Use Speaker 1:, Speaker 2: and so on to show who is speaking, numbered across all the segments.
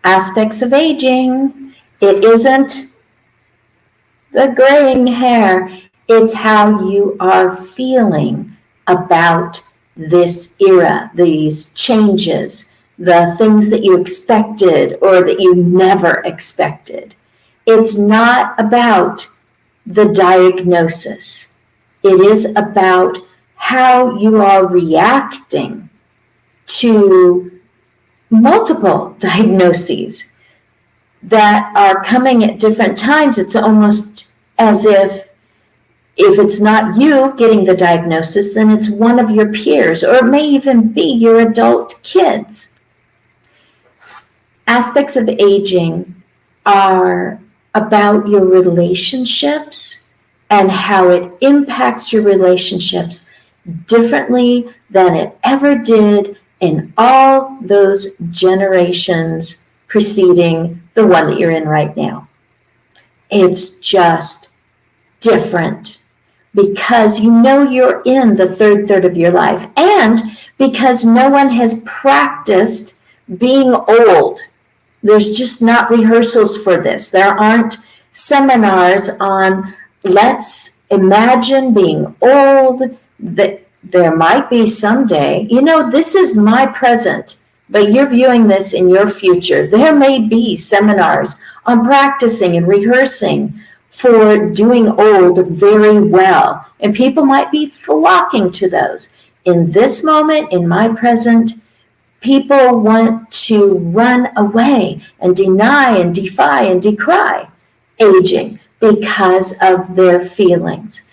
Speaker 1: Aspects of aging. It isn't the graying hair. It's how you are feeling about this era, these changes, the things that you expected or that you never expected. It's not about the diagnosis. It is about how you are reacting to multiple diagnoses that are coming at different times. It's almost as if it's not you getting the diagnosis, then it's one of your peers, or it may even be your adult kids. Aspects of aging are about your relationships and how it impacts your relationships differently than it ever did in all those generations preceding the one that you're in right now. It's just different because you know you're in the third of your life, and because no one has practiced being old. There's just not rehearsals for this. There aren't seminars on let's imagine being old. That there might be someday. This is my present, but you're viewing this in your future. There may be seminars on practicing and rehearsing for doing old very well, and people might be flocking to those. In this moment, in my present, people want to run away and deny and defy and decry aging because of their feelings,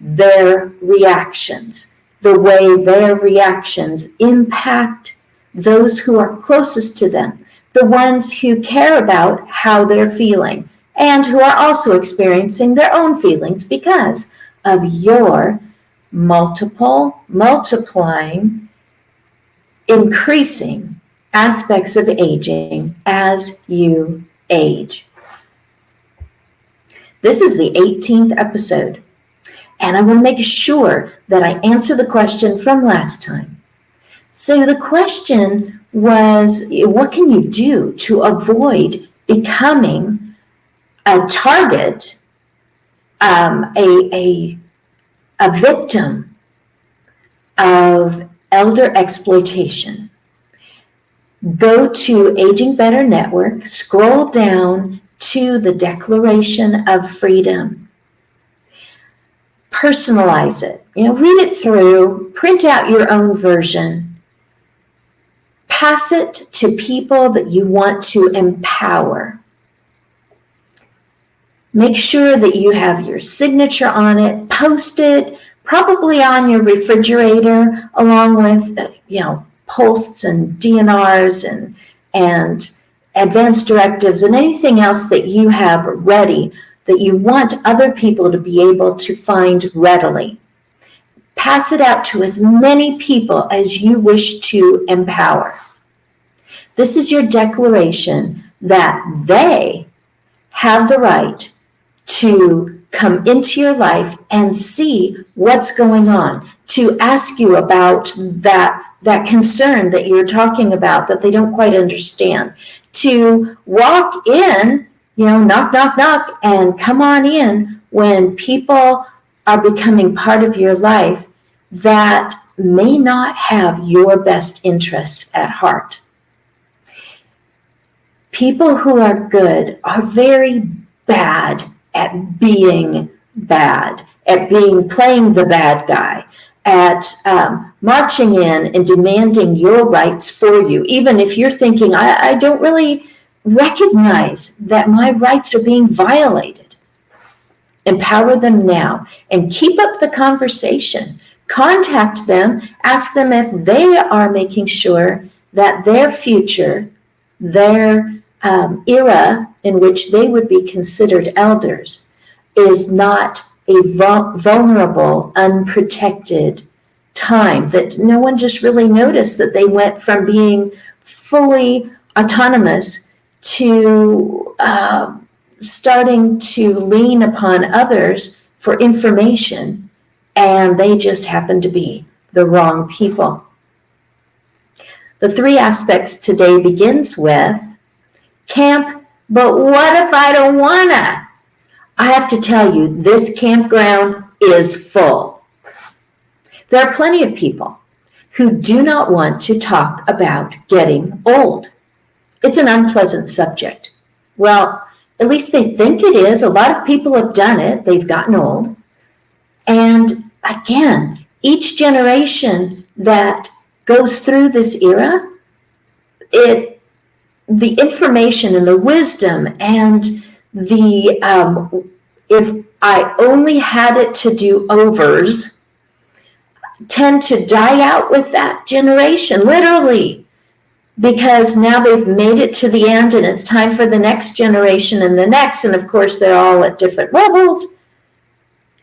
Speaker 1: their reactions, the way their reactions impact those who are closest to them, the ones who care about how they're feeling and who are also experiencing their own feelings because of your multiplying, increasing aspects of aging as you age. This is the 18th episode, and I want to make sure that I answer the question from last time. So the question was, what can you do to avoid becoming a target, a victim of elder exploitation? Go to Aging Better Network, scroll down to the Declaration of Freedom. Personalize it. Read it through, print out your own version, pass it to people that you want to empower. Make sure that you have your signature on it, post it, probably on your refrigerator, along with, posts and DNRs and advanced directives and anything else that you have ready that you want other people to be able to find readily. Pass it out to as many people as you wish to empower. This is your declaration that they have the right to come into your life and see what's going on, to ask you about that concern that you're talking about that they don't quite understand, to walk in, knock, knock, knock, and come on in when people are becoming part of your life that may not have your best interests at heart. People who are good are very bad at being bad, at playing the bad guy, at marching in and demanding your rights for you, even if you're thinking, I don't really recognize that my rights are being violated. Empower them now and keep up the conversation. Contact them, ask them if they are making sure that their future, their era in which they would be considered elders is not a vulnerable, unprotected time, that no one just really noticed that they went from being fully autonomous to starting to lean upon others for information, and they just happen to be the wrong people. The 3 aspects today begins with, camp, but what if I don't wanna? I have to tell you, this campground is full. There are plenty of people who do not want to talk about getting old. It's an unpleasant subject. Well, at least they think it is. A lot of people have done it. They've gotten old. And again, each generation that goes through this era, the information and the wisdom and the if I only had it to do overs tend to die out with that generation, literally, because now they've made it to the end and it's time for the next generation and the next, and of course they're all at different levels.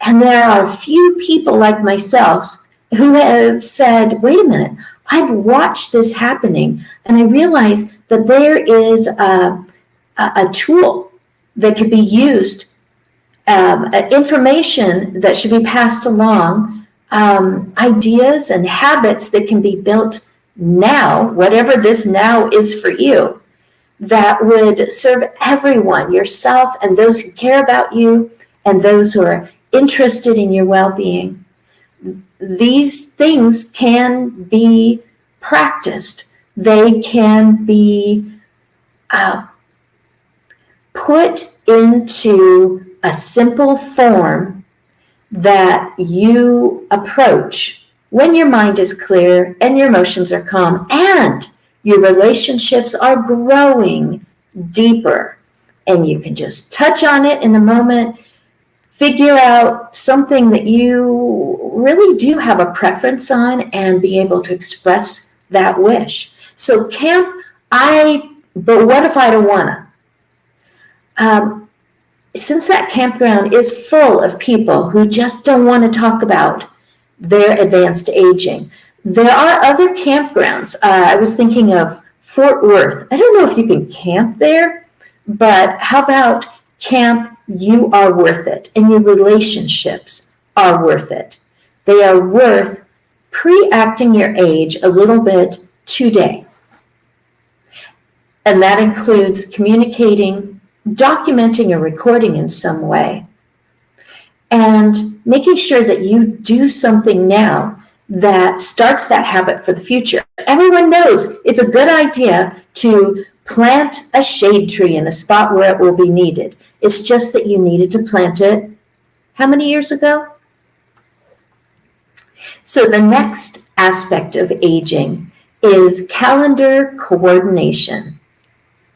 Speaker 1: And there are a few people like myself who have said, wait a minute, I've watched this happening and I realize that there is a tool that could be used, information that should be passed along, ideas and habits that can be built now, whatever this now is for you, that would serve everyone, yourself and those who care about you and those who are interested in your well-being. These things can be practiced. They can be put into a simple form that you approach when your mind is clear and your emotions are calm and your relationships are growing deeper. And you can just touch on it in a moment, figure out something that you really do have a preference on and be able to express that wish. So camp, but what if I don't wanna? Since that campground is full of people who just don't want to talk about their advanced aging, there are other campgrounds. I was thinking of Fort Worth. I don't know if you can camp there, but how about camp You Are Worth It, and your relationships are worth it. They are worth pre-acting your age a little bit today. And that includes communicating, documenting or recording in some way, and making sure that you do something now that starts that habit for the future. Everyone knows it's a good idea to plant a shade tree in a spot where it will be needed. It's just that you needed to plant it how many years ago? So the next aspect of aging is calendar coordination.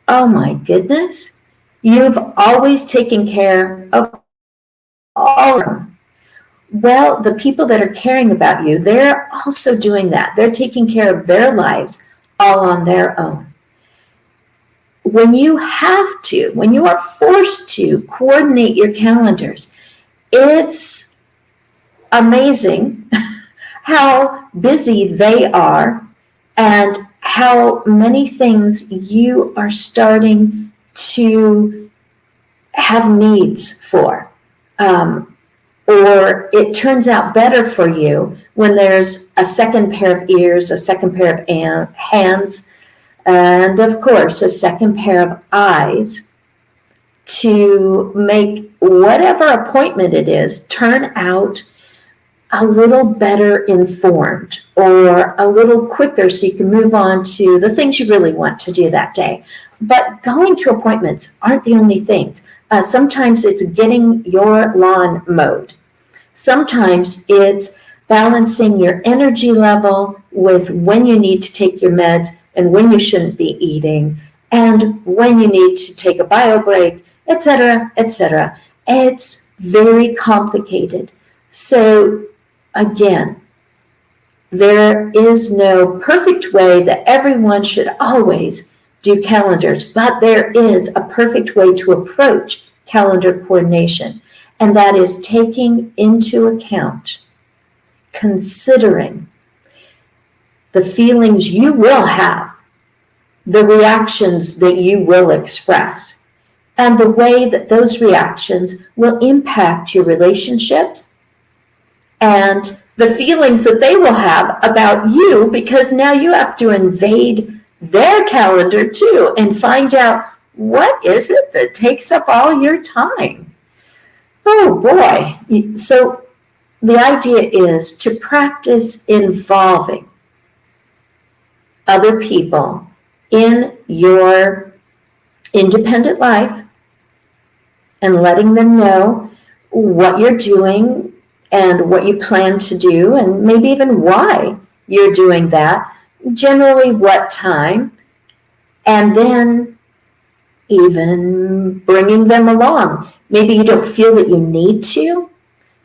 Speaker 1: Oh my goodness. You've always taken care of all of them. Well, the people that are caring about you, they're also doing that. They're taking care of their lives all on their own. When you are forced to coordinate your calendars, it's amazing how busy they are and how many things you are starting to have needs for. Or it turns out better for you when there's a second pair of ears, a second pair of hands, and of course, a second pair of eyes to make whatever appointment it is turn out a little better informed or a little quicker so you can move on to the things you really want to do that day. But going to appointments aren't the only things. Sometimes it's getting your lawn mowed. Sometimes it's balancing your energy level with when you need to take your meds and when you shouldn't be eating and when you need to take a bio break, etc., etc. It's very complicated. So again, there is no perfect way that everyone should always do calendars, but there is a perfect way to approach calendar coordination, and that is taking into account, considering the feelings you will have, the reactions that you will express, and the way that those reactions will impact your relationships and the feelings that they will have about you, because now you have to invade their calendar too and find out what is it that takes up all your time? Oh boy. So the idea is to practice involving other people in your independent life and letting them know what you're doing and what you plan to do, and maybe even why you're doing that, generally what time, and then even bringing them along. Maybe you don't feel that you need to,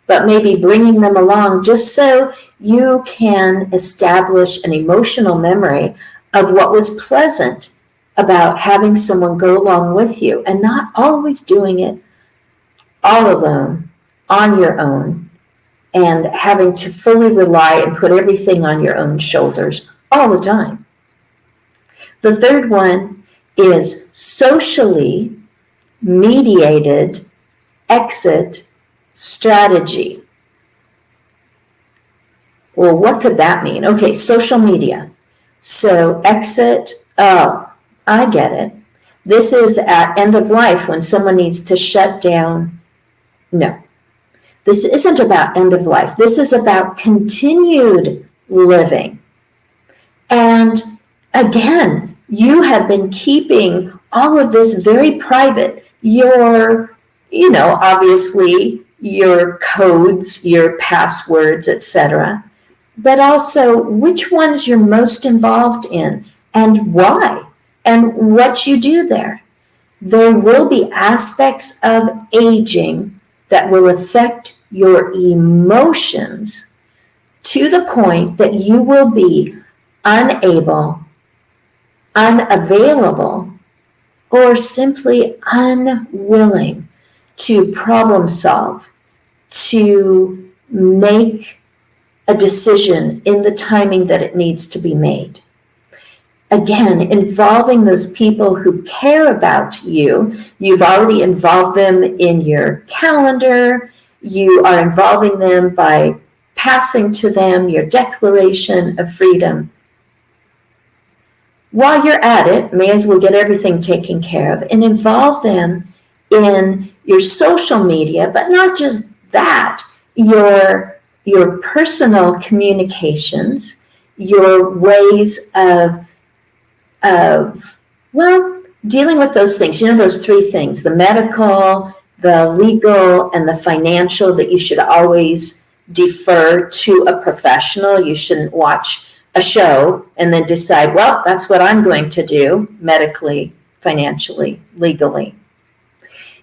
Speaker 1: but maybe bringing them along just so you can establish an emotional memory of what was pleasant about having someone go along with you and not always doing it all alone, on your own, and having to fully rely and put everything on your own shoulders all the time. The third one is socially mediated exit strategy. Well, what could that mean? Okay, social media. So exit, oh, I get it. This is at end of life when someone needs to shut down. No, this isn't about end of life. This is about continued living. And again, you have been keeping all of this very private. Your, obviously your codes, your passwords, etc. But also which ones you're most involved in and why and what you do there. There will be aspects of aging that will affect your emotions to the point that you will be unable, unavailable, or simply unwilling to problem solve, to make a decision in the timing that it needs to be made. Again, involving those people who care about you. You've already involved them in your calendar. You are involving them by passing to them your Declaration of Freedom. While you're at it, may as well get everything taken care of and involve them in your social media, but not just that, your personal communications, your ways of dealing with those things, those three things, the medical, the legal, and the financial, that you should always defer to a professional. You shouldn't watch a show and then decide, well, that's what I'm going to do medically, financially, legally.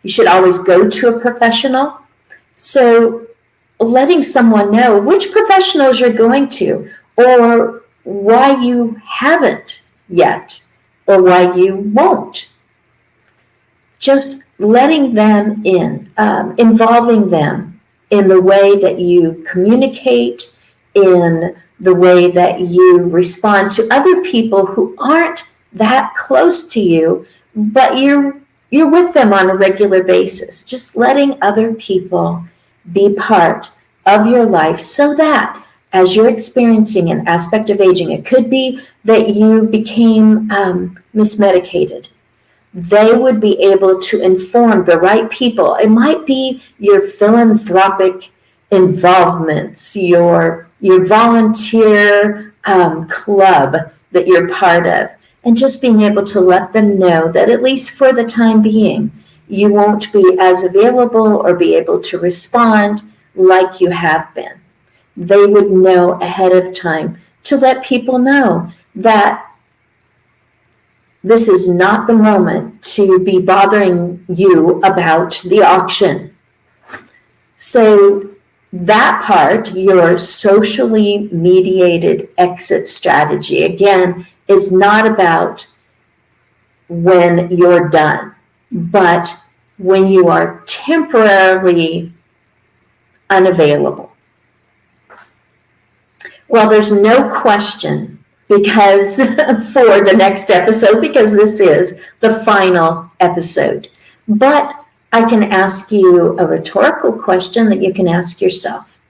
Speaker 1: You should always go to a professional. So letting someone know which professionals you're going to, or why you haven't yet, or why you won't. Just letting them in, involving them in the way that you communicate, in the way that you respond to other people who aren't that close to you, but you're with them on a regular basis. Just letting other people be part of your life so that as you're experiencing an aspect of aging, it could be that you became mismedicated. They would be able to inform the right people. It might be your philanthropic involvements, your volunteer club that you're part of, and just being able to let them know that at least for the time being, you won't be as available or be able to respond like you have been. They would know ahead of time to let people know that this is not the moment to be bothering you about the auction. So that part, your socially mediated exit strategy, again, is not about when you're done, but when you are temporarily unavailable. Well, there's no question because for the next episode, because this is the final episode. But I can ask you a rhetorical question that you can ask yourself.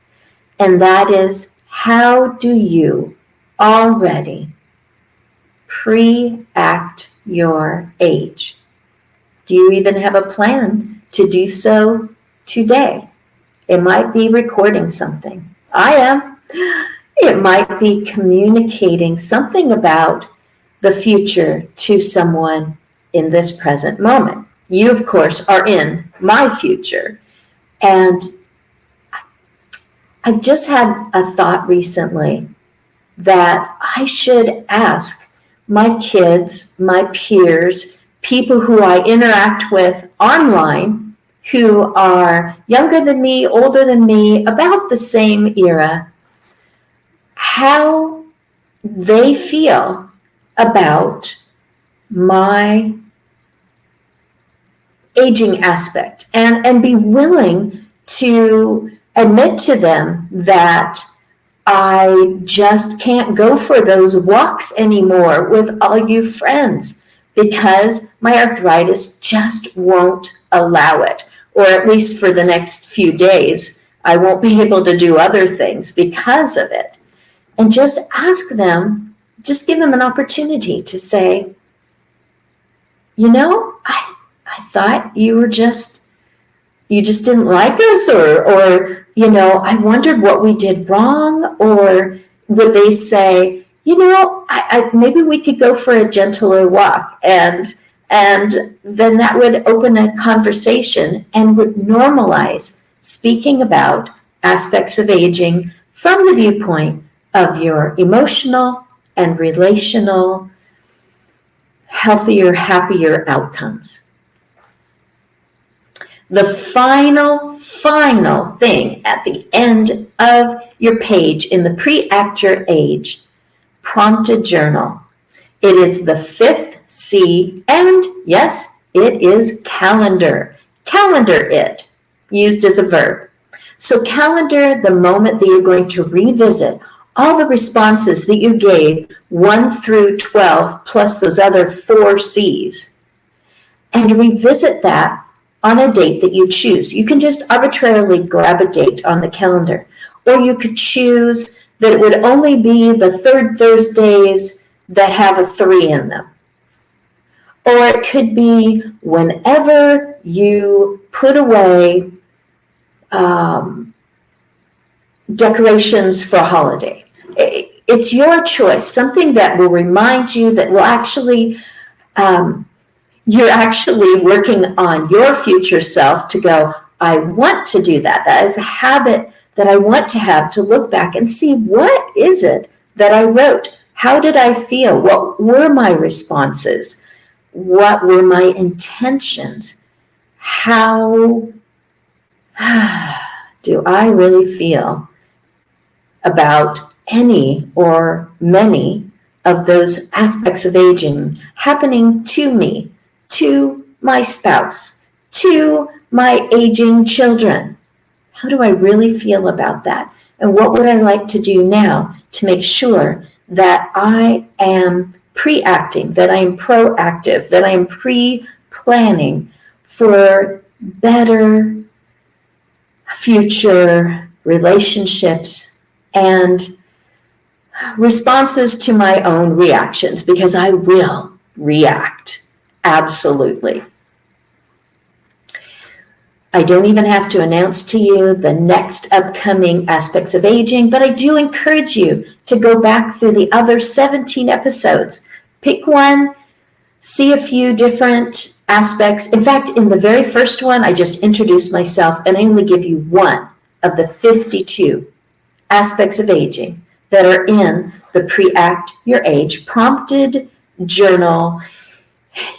Speaker 1: And that is, how do you already pre-act your age? Do you even have a plan to do so today? It might be recording something. I am. It might be communicating something about the future to someone in this present moment. You, of course, are in my future. And I've just had a thought recently that I should ask my kids, my peers, people who I interact with online, who are younger than me, older than me, about the same era, how they feel about my aging aspect, and be willing to admit to them that I just can't go for those walks anymore with all you friends because my arthritis just won't allow it, or at least for the next few days, I won't be able to do other things because of it. And just ask them, just give them an opportunity to say, you know, I thought you just didn't like us, or, you know, I wondered what we did wrong. Or would they say, you know, I maybe we could go for a gentler walk, and then that would open a conversation and would normalize speaking about aspects of aging from the viewpoint of your emotional and relational healthier, happier outcomes. The final thing at the end of your page in the pre-act your age prompted journal. It is the 5th C, and yes, it is calendar. Calendar it, used as a verb. So calendar the moment that you're going to revisit all the responses that you gave 1 through 12 plus those other 4 C's, and revisit that on a date that you choose. You can just arbitrarily grab a date on the calendar, or you could choose that it would only be the 3rd Thursdays that have a 3 in them. Or it could be whenever you put away decorations for a holiday. It's your choice, something that will remind you, that will actually, you're actually working on your future self to go, I want to do that. That is a habit that I want to have, to look back and see, what is it that I wrote? How did I feel? What were my responses? What were my intentions? How do I really feel about any or many of those aspects of aging happening to me, to my spouse, to my aging children? How do I really feel about that? And what would I like to do now to make sure that I am pre-acting, that I am proactive, that I am pre-planning for better future relationships and responses to my own reactions, because I will react, absolutely. I don't even have to announce to you the next upcoming aspects of aging, but I do encourage you to go back through the other 17 episodes. Pick one, see a few different aspects. In fact, in the very first one, I just introduced myself, and I only give you one of the 52 aspects of aging that are in the Pre-Act Your Age prompted journal.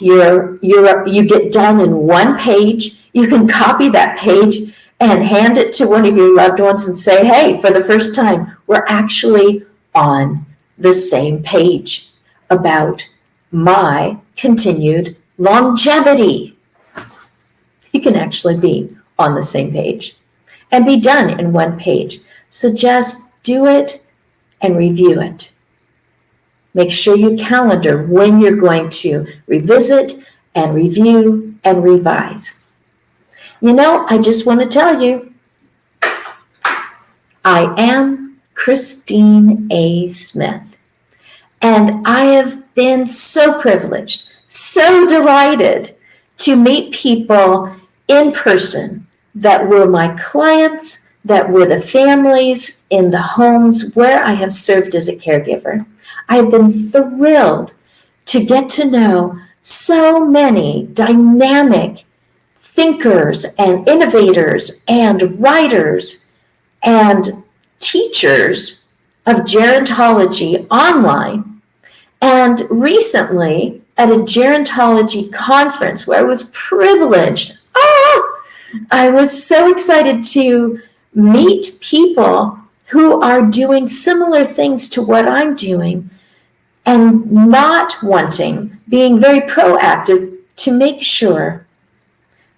Speaker 1: You get done in one page. You can copy that page and hand it to one of your loved ones and say, hey, for the first time, we're actually on the same page about my continued longevity. You can actually be on the same page and be done in one page. So just do it and review it. Make sure you calendar when you're going to revisit and review and revise. You know, I just want to tell you, I am Christine A. Smith, and I have been so privileged, so delighted to meet people in person that were my clients, that were the families in the homes where I have served as a caregiver. I've been thrilled to get to know so many dynamic thinkers and innovators and writers and teachers of gerontology online. And recently, at a gerontology conference where I was privileged, I was so excited to meet people who are doing similar things to what I'm doing and not wanting, being very proactive to make sure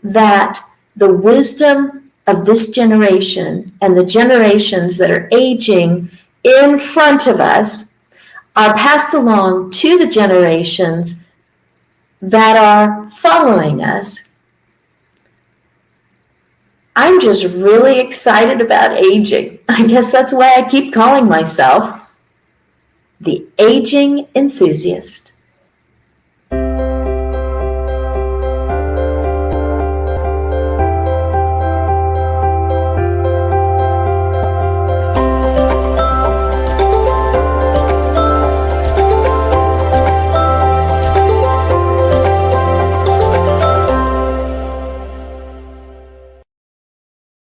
Speaker 1: that the wisdom of this generation and the generations that are aging in front of us are passed along to the generations that are following us. I'm just really excited about aging. I guess that's why I keep calling myself the aging enthusiast.